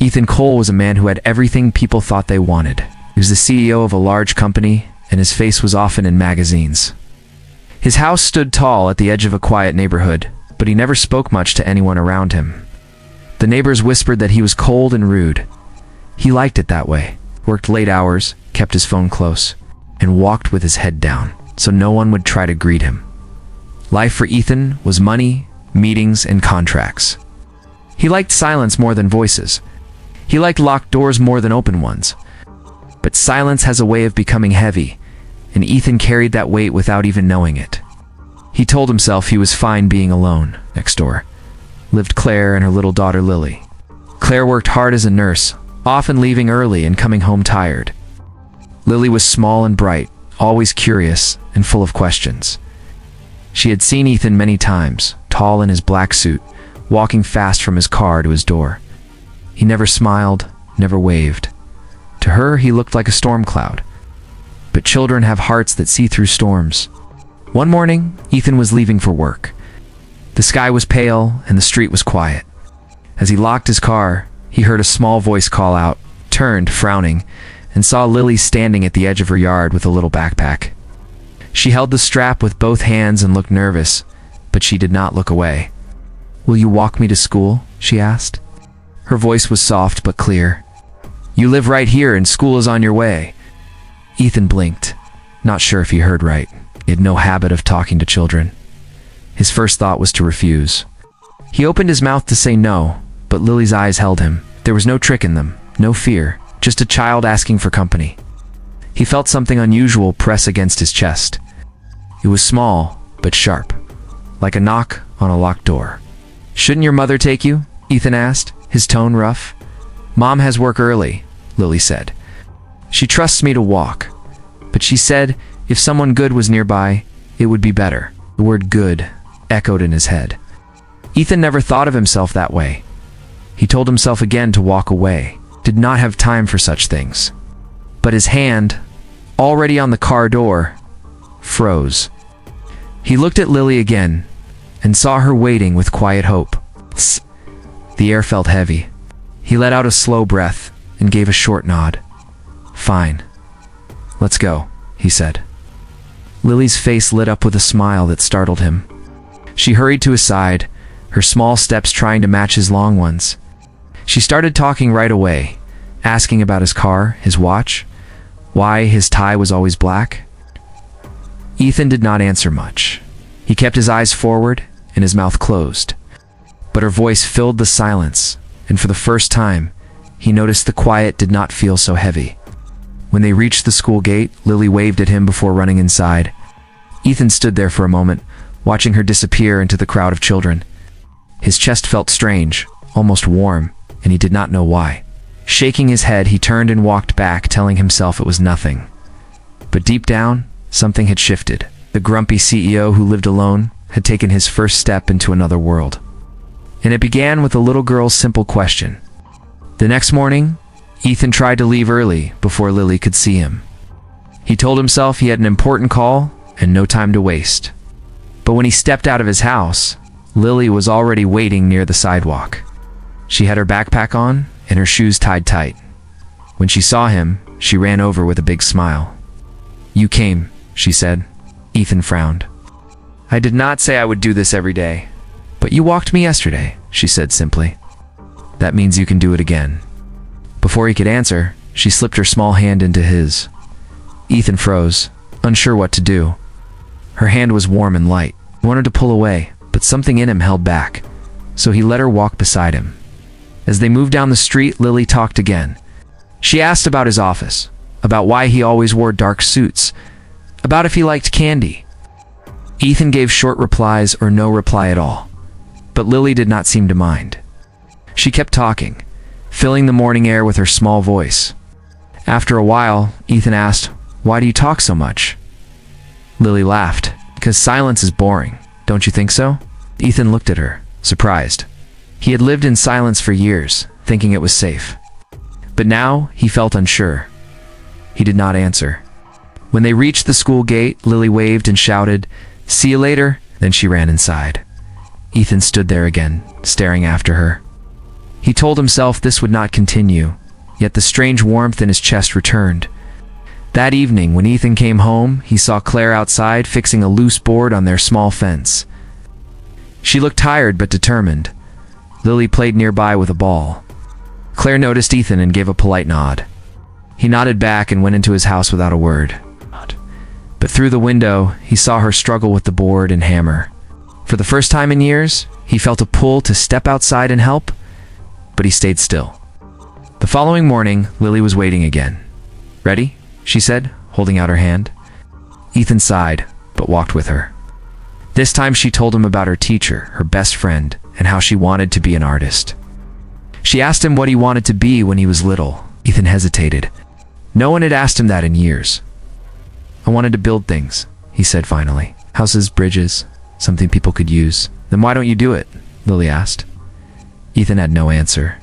Ethan Cole was a man who had everything people thought they wanted. He was the CEO of a large company, and his face was often in magazines. His house stood tall at the edge of a quiet neighborhood, but he never spoke much to anyone around him. The neighbors whispered that he was cold and rude. He liked it that way, worked late hours, kept his phone close, and walked with his head down, so no one would try to greet him. Life for Ethan was money, meetings, and contracts. He liked silence more than voices. He liked locked doors more than open ones. But silence has a way of becoming heavy, and Ethan carried that weight without even knowing it. He told himself he was fine being alone. Next door lived Claire and her little daughter Lily. Claire worked hard as a nurse, often leaving early and coming home tired. Lily was small and bright, always curious and full of questions. She had seen Ethan many times, tall in his black suit, walking fast from his car to his door. He never smiled, never waved. To her, he looked like a storm cloud. But children have hearts that see through storms. One morning, Ethan was leaving for work. The sky was pale and the street was quiet. As he locked his car, he heard a small voice call out, turned, frowning, and saw Lily standing at the edge of her yard with a little backpack. She held the strap with both hands and looked nervous, but she did not look away. "Will you walk me to school?" she asked. Her voice was soft but clear. "You live right here and school is on your way." Ethan blinked, not sure if he heard right. He had no habit of talking to children. His first thought was to refuse. He opened his mouth to say no, but Lily's eyes held him. There was no trick in them, no fear, just a child asking for company. He felt something unusual press against his chest. It was small, but sharp, like a knock on a locked door. "Shouldn't your mother take you?" Ethan asked, his tone rough. "Mom has work early," Lily said. "She trusts me to walk, but she said if someone good was nearby, it would be better." The word good echoed in his head. Ethan never thought of himself that way. He told himself again to walk away, did not have time for such things. But his hand, already on the car door, froze. He looked at Lily again and saw her waiting with quiet hope. Tss. The air felt heavy. He let out a slow breath and gave a short nod. "Fine. Let's go," he said. Lily's face lit up with a smile that startled him. She hurried to his side, her small steps trying to match his long ones. She started talking right away, asking about his car, his watch, why his tie was always black. Ethan did not answer much. He kept his eyes forward and his mouth closed. But her voice filled the silence, and for the first time, he noticed the quiet did not feel so heavy. When they reached the school gate, Lily waved at him before running inside. Ethan stood there for a moment, watching her disappear into the crowd of children. His chest felt strange, almost warm, and he did not know why. Shaking his head, he turned and walked back, telling himself it was nothing. But deep down, something had shifted. The grumpy CEO who lived alone had taken his first step into another world. And it began with a little girl's simple question. The next morning, Ethan tried to leave early before Lily could see him. He told himself he had an important call and no time to waste. But when he stepped out of his house, Lily was already waiting near the sidewalk. She had her backpack on and her shoes tied tight. When she saw him, she ran over with a big smile. "You came," she said. Ethan frowned. "I did not say I would do this every day, but you walked me yesterday," she said simply. "That means you can do it again." Before he could answer, she slipped her small hand into his. Ethan froze, unsure what to do. Her hand was warm and light. He wanted to pull away, but something in him held back, so he let her walk beside him. As they moved down the street, Lily talked again. She asked about his office, about why he always wore dark suits, about if he liked candy. Ethan gave short replies or no reply at all, but Lily did not seem to mind. She kept talking, filling the morning air with her small voice. After a while, Ethan asked, "Why do you talk so much?" Lily laughed. "Because silence is boring, don't you think so?" Ethan looked at her, surprised. He had lived in silence for years, thinking it was safe. But now, he felt unsure. He did not answer. When they reached the school gate, Lily waved and shouted, "See you later," then she ran inside. Ethan stood there again, staring after her. He told himself this would not continue, yet the strange warmth in his chest returned. That evening, when Ethan came home, he saw Claire outside fixing a loose board on their small fence. She looked tired but determined. Lily played nearby with a ball. Claire noticed Ethan and gave a polite nod. He nodded back and went into his house without a word. But through the window, he saw her struggle with the board and hammer. For the first time in years, he felt a pull to step outside and help, but he stayed still. The following morning, Lily was waiting again. "Ready?" she said, holding out her hand. Ethan sighed, but walked with her. This time she told him about her teacher, her best friend, and how she wanted to be an artist. She asked him what he wanted to be when he was little. Ethan hesitated. No one had asked him that in years. "I wanted to build things," he said finally. "Houses, bridges, something people could use." "Then why don't you do it?" Lily asked. Ethan had no answer.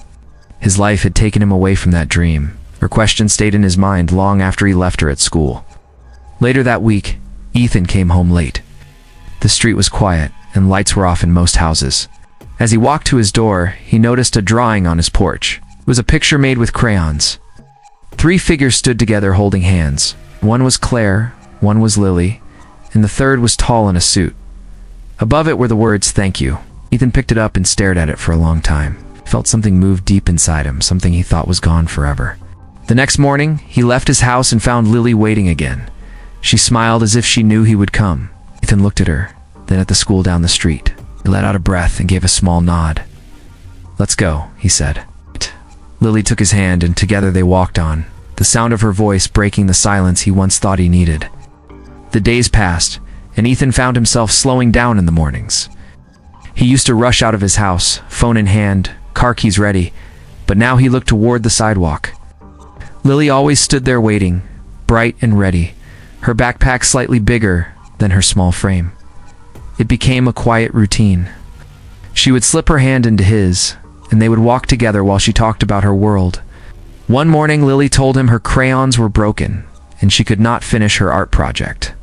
His life had taken him away from that dream. Her question stayed in his mind long after he left her at school. Later that week, Ethan came home late. The street was quiet, and lights were off in most houses. As he walked to his door, he noticed a drawing on his porch. It was a picture made with crayons. 3 figures stood together holding hands. One was Claire, one was Lily, and the third was tall in a suit. Above it were the words, "Thank you." Ethan picked it up and stared at it for a long time. He felt something move deep inside him, something he thought was gone forever. The next morning, he left his house and found Lily waiting again. She smiled as if she knew he would come. Ethan looked at her, then at the school down the street. He let out a breath and gave a small nod. "Let's go," he said. Lily took his hand and together they walked on, the sound of her voice breaking the silence he once thought he needed. The days passed, and Ethan found himself slowing down in the mornings. He used to rush out of his house, phone in hand, car keys ready, but now he looked toward the sidewalk. Lily always stood there waiting, bright and ready, her backpack slightly bigger than her small frame. It became a quiet routine. She would slip her hand into his, and they would walk together while she talked about her world. One morning, Lily told him her crayons were broken, and she could not finish her art project.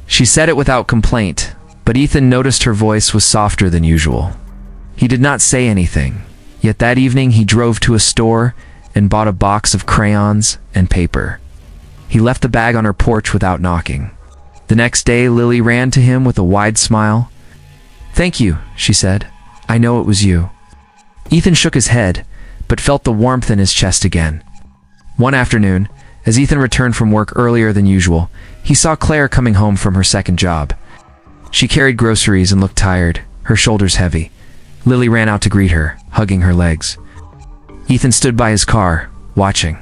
She said it without complaint, but Ethan noticed her voice was softer than usual. He did not say anything, yet that evening he drove to a store and bought a box of crayons and paper. He left the bag on her porch without knocking. The next day, Lily ran to him with a wide smile. "Thank you," she said. "I know it was you." Ethan shook his head, but felt the warmth in his chest again. One afternoon, as Ethan returned from work earlier than usual, he saw Claire coming home from her second job. She carried groceries and looked tired, her shoulders heavy. Lily ran out to greet her, hugging her legs. Ethan stood by his car, watching.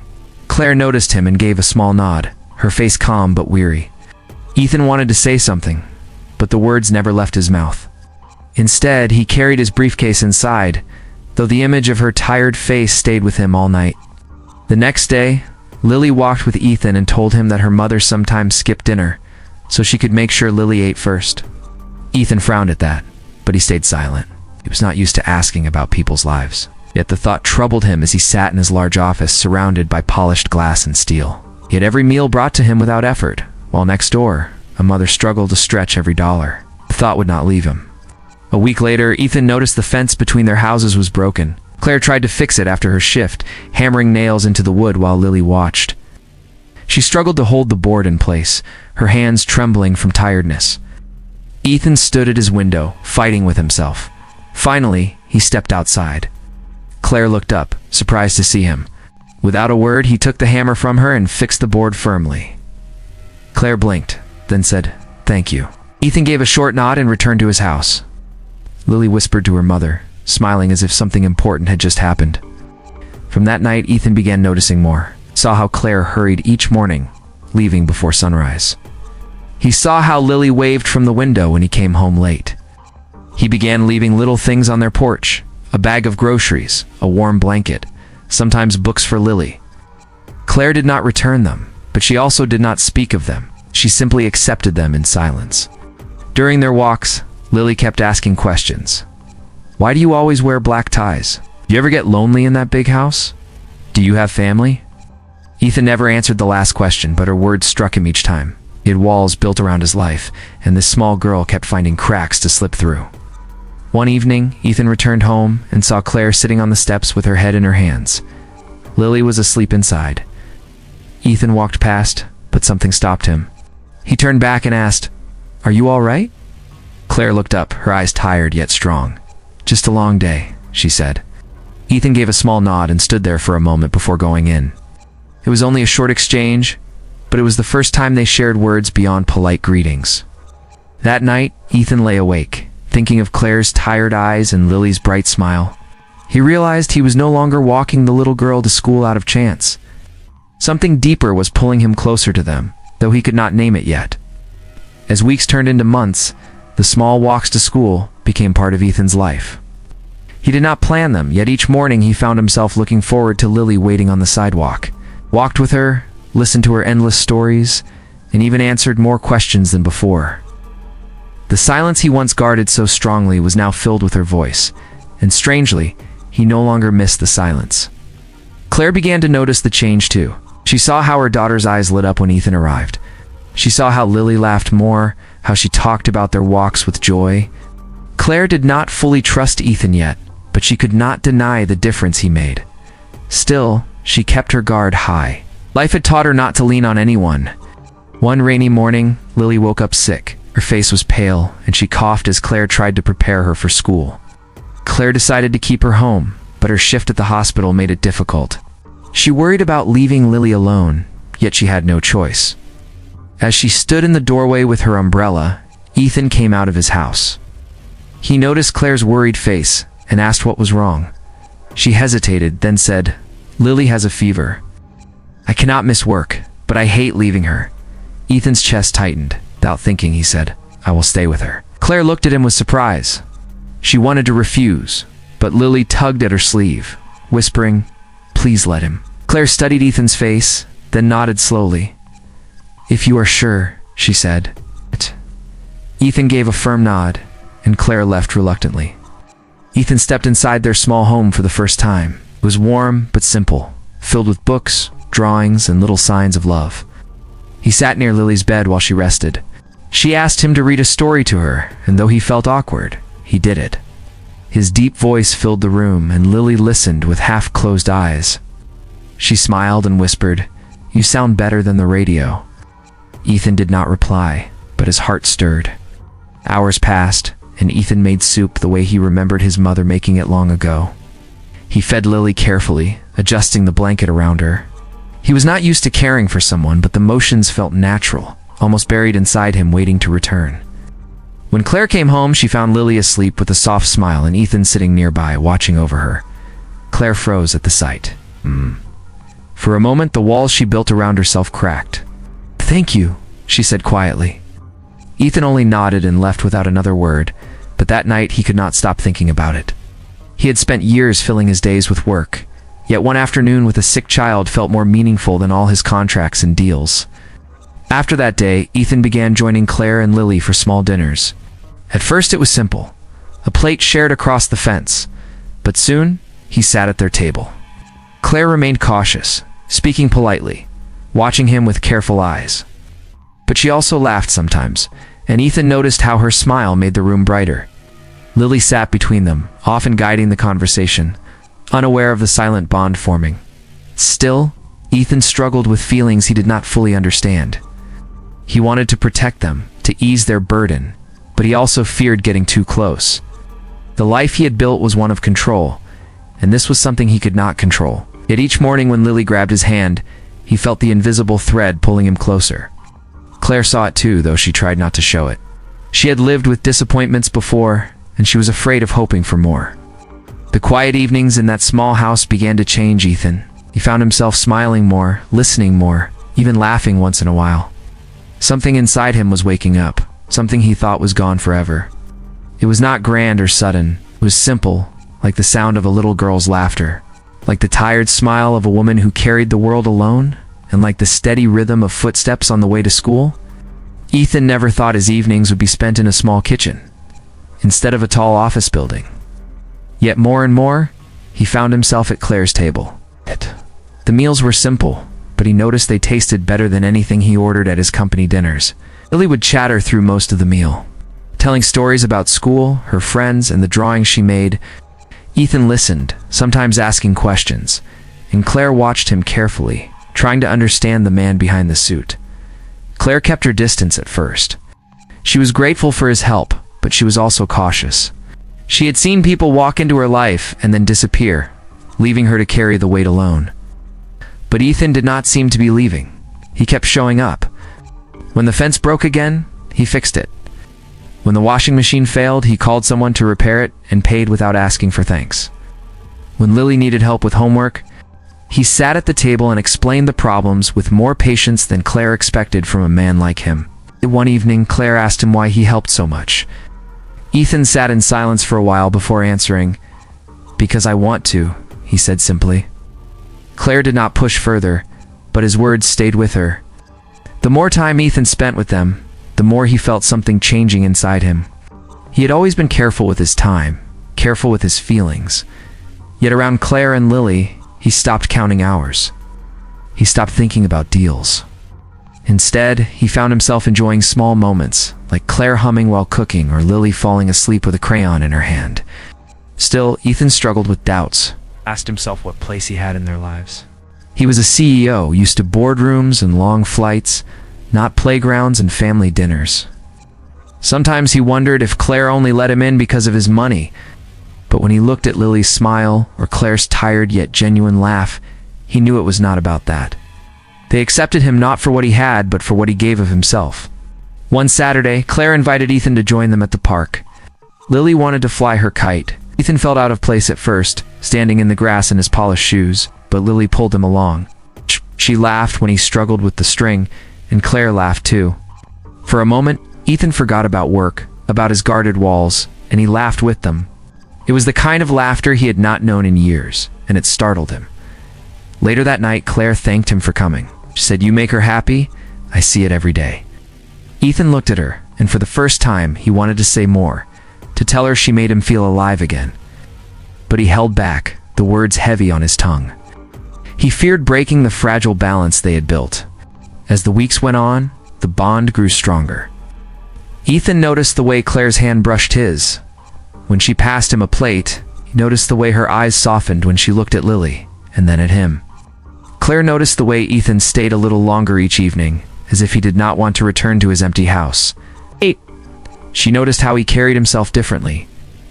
Claire noticed him and gave a small nod, her face calm but weary. Ethan wanted to say something, but the words never left his mouth. Instead, he carried his briefcase inside, though the image of her tired face stayed with him all night. The next day, Lily walked with Ethan and told him that her mother sometimes skipped dinner, so she could make sure Lily ate first. Ethan frowned at that, but he stayed silent. He was not used to asking about people's lives. Yet the thought troubled him as he sat in his large office surrounded by polished glass and steel. He had every meal brought to him without effort, while next door, a mother struggled to stretch every dollar. The thought would not leave him. A week later, Ethan noticed the fence between their houses was broken. Claire tried to fix it after her shift, hammering nails into the wood while Lily watched. She struggled to hold the board in place, her hands trembling from tiredness. Ethan stood at his window, fighting with himself. Finally, he stepped outside. Claire looked up, surprised to see him. Without a word, he took the hammer from her and fixed the board firmly. Claire blinked, then said, "Thank you." Ethan gave a short nod and returned to his house. Lily whispered to her mother, smiling as if something important had just happened. From that night, Ethan began noticing more. Saw how Claire hurried each morning, leaving before sunrise. He saw how Lily waved from the window when he came home late. He began leaving little things on their porch, a bag of groceries, a warm blanket, sometimes books for Lily. Claire did not return them, but she also did not speak of them. She simply accepted them in silence. During their walks, Lily kept asking questions. "Why do you always wear black ties? Do you ever get lonely in that big house? Do you have family?" Ethan never answered the last question, but her words struck him each time. He had walls built around his life, and this small girl kept finding cracks to slip through. One evening, Ethan returned home and saw Claire sitting on the steps with her head in her hands. Lily was asleep inside. Ethan walked past, but something stopped him. He turned back and asked, "Are you all right?" Claire looked up, her eyes tired yet strong. "Just a long day," she said. Ethan gave a small nod and stood there for a moment before going in. It was only a short exchange, but it was the first time they shared words beyond polite greetings. That night, Ethan lay awake, thinking of Claire's tired eyes and Lily's bright smile. He realized he was no longer walking the little girl to school out of chance. Something deeper was pulling him closer to them, though he could not name it yet. As weeks turned into months, the small walks to school became part of Ethan's life. He did not plan them, yet each morning he found himself looking forward to Lily waiting on the sidewalk. Walked with her, listened to her endless stories, and even answered more questions than before. The silence he once guarded so strongly was now filled with her voice, and strangely, he no longer missed the silence. Claire began to notice the change too. She saw how her daughter's eyes lit up when Ethan arrived. She saw how Lily laughed more, how she talked about their walks with joy. Claire did not fully trust Ethan yet, but she could not deny the difference he made. Still, she kept her guard high. Life had taught her not to lean on anyone. One rainy morning, Lily woke up sick. Her face was pale, and she coughed as Claire tried to prepare her for school. Claire decided to keep her home, but her shift at the hospital made it difficult. She worried about leaving Lily alone, yet she had no choice. As she stood in the doorway with her umbrella, Ethan came out of his house. He noticed Claire's worried face and asked what was wrong. She hesitated, then said, "Lily has a fever. I cannot miss work, but I hate leaving her." Ethan's chest tightened. Without thinking, he said, "I will stay with her." Claire looked at him with surprise. She wanted to refuse, but Lily tugged at her sleeve, whispering, "Please let him." Claire studied Ethan's face, then nodded slowly. "If you are sure," she said. Ethan gave a firm nod, and Claire left reluctantly. Ethan stepped inside their small home for the first time. It was warm but simple, filled with books, drawings, and little signs of love. He sat near Lily's bed while she rested. She asked him to read a story to her, and though he felt awkward, he did it. His deep voice filled the room, and Lily listened with half-closed eyes. She smiled and whispered, "You sound better than the radio." Ethan did not reply, but his heart stirred. Hours passed, and Ethan made soup the way he remembered his mother making it long ago. He fed Lily carefully, adjusting the blanket around her. He was not used to caring for someone, but the motions felt natural, almost buried inside him, waiting to return. When Claire came home, she found Lily asleep with a soft smile and Ethan sitting nearby, watching over her. Claire froze at the sight. For a moment, the walls she built around herself cracked. "Thank you," she said quietly. Ethan only nodded and left without another word, but that night he could not stop thinking about it. He had spent years filling his days with work, yet one afternoon with a sick child felt more meaningful than all his contracts and deals. After that day, Ethan began joining Claire and Lily for small dinners. At first it was simple, a plate shared across the fence, but soon he sat at their table. Claire remained cautious, speaking politely, watching him with careful eyes. But she also laughed sometimes, and Ethan noticed how her smile made the room brighter. Lily sat between them, often guiding the conversation, unaware of the silent bond forming. Still, Ethan struggled with feelings he did not fully understand. He wanted to protect them, to ease their burden, but he also feared getting too close. The life he had built was one of control, and this was something he could not control. Yet each morning when Lily grabbed his hand, he felt the invisible thread pulling him closer. Claire saw it too, though she tried not to show it. She had lived with disappointments before, and she was afraid of hoping for more. The quiet evenings in that small house began to change Ethan. He found himself smiling more, listening more, even laughing once in a while. Something inside him was waking up, something he thought was gone forever. It was not grand or sudden, it was simple, like the sound of a little girl's laughter, like the tired smile of a woman who carried the world alone, and like the steady rhythm of footsteps on the way to school. Ethan never thought his evenings would be spent in a small kitchen, instead of a tall office building. Yet more and more, he found himself at Claire's table. The meals were simple, but he noticed they tasted better than anything he ordered at his company dinners. Lily would chatter through most of the meal. telling stories about school, her friends, and the drawings she made. Ethan listened, sometimes asking questions, and Claire watched him carefully, trying to understand the man behind the suit. Claire kept her distance at first. She was grateful for his help, but she was also cautious. She had seen people walk into her life and then disappear, leaving her to carry the weight alone. But Ethan did not seem to be leaving. He kept showing up. When the fence broke again, he fixed it. When the washing machine failed, he called someone to repair it and paid without asking for thanks. When Lily needed help with homework, he sat at the table and explained the problems with more patience than Claire expected from a man like him. One evening, Claire asked him why he helped so much. Ethan sat in silence for a while before answering, "Because I want to," he said simply. Claire did not push further, but his words stayed with her. The more time Ethan spent with them, the more he felt something changing inside him. He had always been careful with his time, careful with his feelings. Yet around Claire and Lily, he stopped counting hours. He stopped thinking about deals. Instead, he found himself enjoying small moments, like Claire humming while cooking or Lily falling asleep with a crayon in her hand. Still, Ethan struggled with doubts, asked himself what place he had in their lives. He was a CEO, used to boardrooms and long flights, not playgrounds and family dinners. Sometimes he wondered if Claire only let him in because of his money, but when he looked at Lily's smile or Claire's tired yet genuine laugh, he knew it was not about that. They accepted him not for what he had, but for what he gave of himself. One Saturday, Claire invited Ethan to join them at the park. Lily wanted to fly her kite. Ethan felt out of place at first, standing in the grass in his polished shoes, but Lily pulled him along. She laughed when he struggled with the string, and Claire laughed too. For a moment, Ethan forgot about work, about his guarded walls, and he laughed with them. It was the kind of laughter he had not known in years, and it startled him. Later that night, Claire thanked him for coming. She said, "You make her happy? I see it every day." Ethan looked at her, and for the first time, he wanted to say more, to tell her she made him feel alive again. But he held back, the words heavy on his tongue. He feared breaking the fragile balance they had built. As the weeks went on, the bond grew stronger. Ethan noticed the way Claire's hand brushed his. When she passed him a plate, he noticed the way her eyes softened when she looked at Lily, and then at him. Claire noticed the way Ethan stayed a little longer each evening, as if he did not want to return to his empty house. She noticed how he carried himself differently,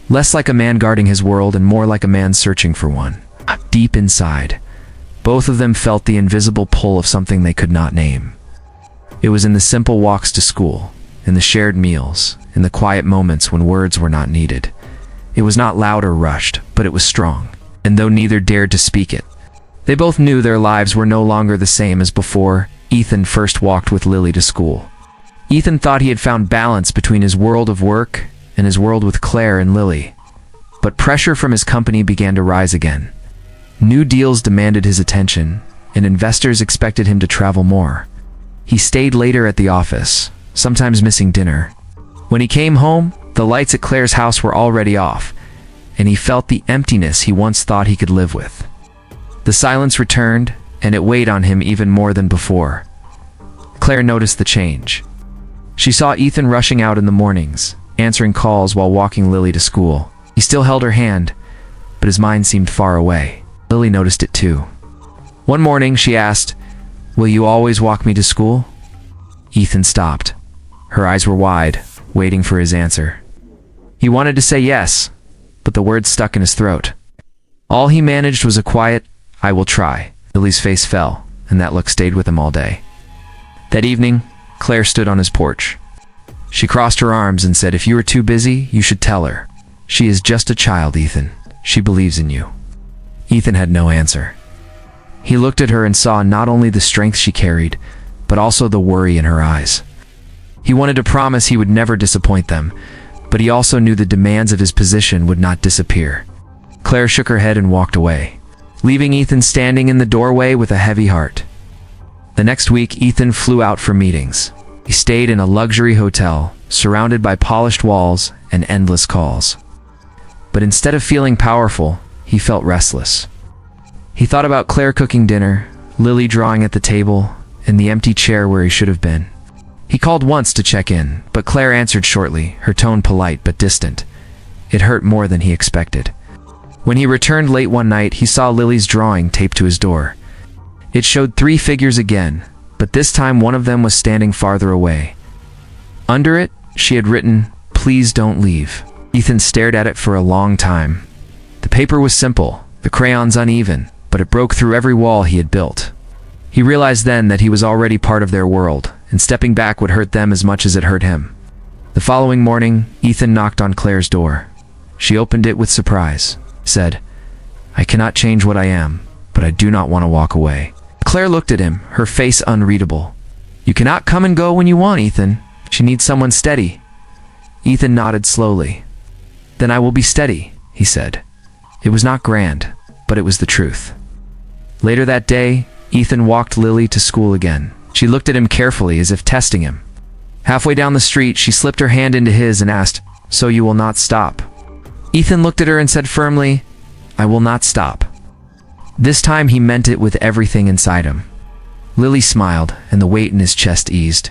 less like a man guarding his world and more like a man searching for one. Deep inside, both of them felt the invisible pull of something they could not name. It was in the simple walks to school, in the shared meals, in the quiet moments when words were not needed. It was not loud or rushed, but it was strong, and though neither dared to speak it, they both knew their lives were no longer the same as before Ethan first walked with Lily to school. Ethan thought he had found balance between his world of work and his world with Claire and Lily, but pressure from his company began to rise again. New deals demanded his attention, and investors expected him to travel more. He stayed later at the office, sometimes missing dinner. When he came home, the lights at Claire's house were already off, and he felt the emptiness he once thought he could live with. The silence returned, and it weighed on him even more than before. Claire noticed the change. She saw Ethan rushing out in the mornings, answering calls while walking Lily to school. He still held her hand, but his mind seemed far away. Lily noticed it too. One morning, she asked, "Will you always walk me to school?" Ethan stopped. Her eyes were wide, waiting for his answer. He wanted to say yes, but the words stuck in his throat. All he managed was a quiet, "I will try." Lily's face fell, and that look stayed with him all day. That evening, Claire stood on his porch. She crossed her arms and said, "If you are too busy, you should tell her. She is just a child, Ethan. She believes in you." Ethan had no answer. He looked at her and saw not only the strength she carried, but also the worry in her eyes. He wanted to promise he would never disappoint them, but he also knew the demands of his position would not disappear. Claire shook her head and walked away, leaving Ethan standing in the doorway with a heavy heart. The next week, Ethan flew out for meetings. He stayed in a luxury hotel, surrounded by polished walls and endless calls. But instead of feeling powerful, he felt restless. He thought about Claire cooking dinner, Lily drawing at the table, and the empty chair where he should have been. He called once to check in, but Claire answered shortly, her tone polite but distant. It hurt more than he expected. When he returned late one night, he saw Lily's drawing taped to his door. It showed 3 figures again, but this time one of them was standing farther away. Under it, she had written, "Please don't leave." Ethan stared at it for a long time. The paper was simple, the crayons uneven, but it broke through every wall he had built. He realized then that he was already part of their world, and stepping back would hurt them as much as it hurt him. The following morning, Ethan knocked on Claire's door. She opened it with surprise, said, "I cannot change what I am, but I do not want to walk away." Claire looked at him, her face unreadable. "You cannot come and go when you want, Ethan. She needs someone steady." Ethan nodded slowly. "Then I will be steady," he said. It was not grand, but it was the truth. Later that day, Ethan walked Lily to school again. She looked at him carefully as if testing him. Halfway down the street, she slipped her hand into his and asked, "So you will not stop?" Ethan looked at her and said firmly, "I will not stop." This time he meant it with everything inside him. Lily smiled, and the weight in his chest eased.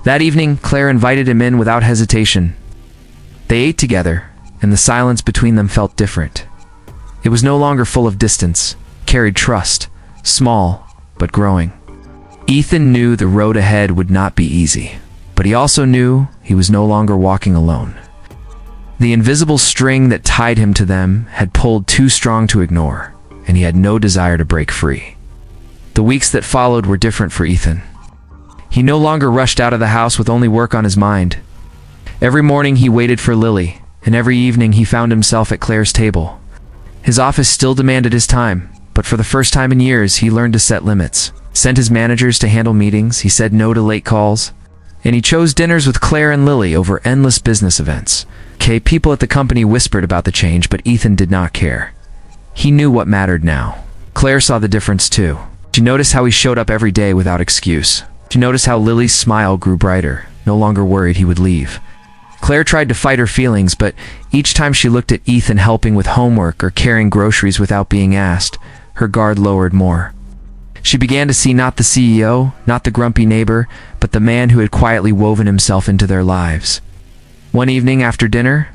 That evening, Claire invited him in without hesitation. They ate together, and the silence between them felt different. It was no longer full of distance, carried trust, small, but growing. Ethan knew the road ahead would not be easy, but he also knew he was no longer walking alone. The invisible string that tied him to them had pulled too strong to ignore, and he had no desire to break free. The weeks that followed were different for Ethan. He no longer rushed out of the house with only work on his mind. Every morning he waited for Lily, and every evening he found himself at Claire's table. His office still demanded his time, but for the first time in years he learned to set limits, sent his managers to handle meetings, he said no to late calls, and he chose dinners with Claire and Lily over endless business events. People at the company whispered about the change, but Ethan did not care. He knew what mattered now. Claire saw the difference too. She noticed how he showed up every day without excuse. She noticed how Lily's smile grew brighter, no longer worried he would leave. Claire tried to fight her feelings, but each time she looked at Ethan helping with homework or carrying groceries without being asked, her guard lowered more. She began to see not the CEO, not the grumpy neighbor, but the man who had quietly woven himself into their lives. One evening after dinner,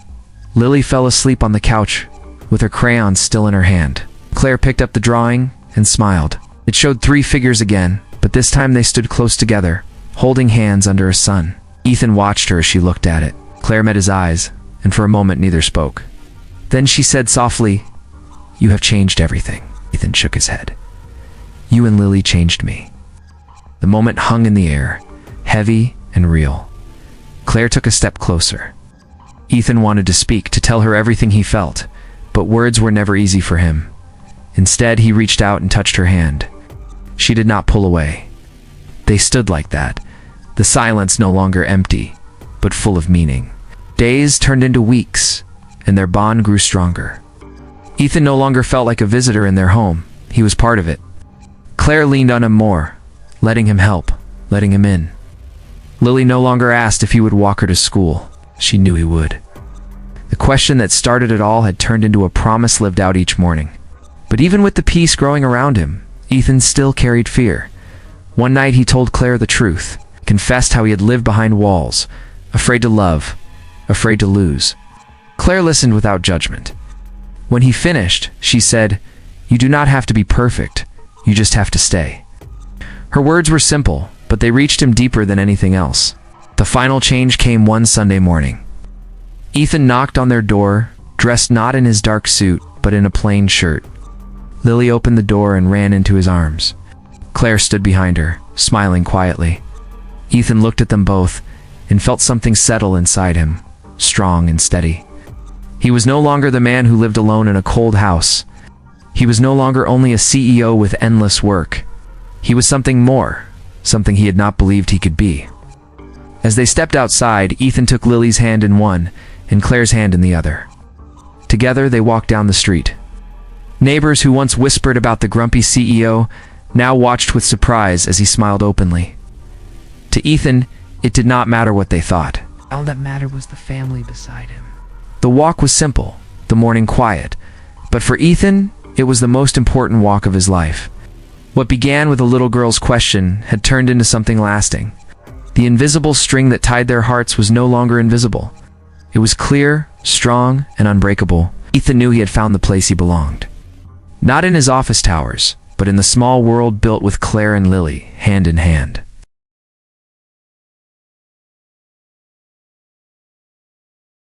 Lily fell asleep on the couch with her crayons still in her hand. Claire picked up the drawing and smiled. It showed 3 figures again, but this time they stood close together, holding hands under a sun. Ethan watched her as she looked at it. Claire met his eyes, and for a moment neither spoke. Then she said softly, "You have changed everything." Ethan shook his head. "You and Lily changed me." The moment hung in the air, heavy and real. Claire took a step closer. Ethan wanted to speak, to tell her everything he felt, but words were never easy for him. Instead, he reached out and touched her hand. She did not pull away. They stood like that, the silence no longer empty, but full of meaning. Days turned into weeks, and their bond grew stronger. Ethan no longer felt like a visitor in their home. He was part of it. Claire leaned on him more, letting him help, letting him in. Lily no longer asked if he would walk her to school. She knew he would. The question that started it all had turned into a promise lived out each morning. But even with the peace growing around him, Ethan still carried fear. One night he told Claire the truth, confessed how he had lived behind walls, afraid to love, afraid to lose. Claire listened without judgment. When he finished, she said, "You do not have to be perfect, you just have to stay." Her words were simple, but they reached him deeper than anything else. The final change came one Sunday morning. Ethan knocked on their door, dressed not in his dark suit, but in a plain shirt. Lily opened the door and ran into his arms. Claire stood behind her, smiling quietly. Ethan looked at them both and felt something settle inside him, strong and steady. He was no longer the man who lived alone in a cold house. He was no longer only a CEO with endless work. He was something more, something he had not believed he could be. As they stepped outside, Ethan took Lily's hand in one and Claire's hand in the other. Together, they walked down the street. Neighbors who once whispered about the grumpy CEO now watched with surprise as he smiled openly. To Ethan, it did not matter what they thought. All that mattered was the family beside him. The walk was simple, the morning quiet, but for Ethan, it was the most important walk of his life. What began with a little girl's question had turned into something lasting. The invisible string that tied their hearts was no longer invisible. It was clear, strong, and unbreakable. Ethan knew he had found the place he belonged. Not in his office towers, but in the small world built with Claire and Lily, hand in hand.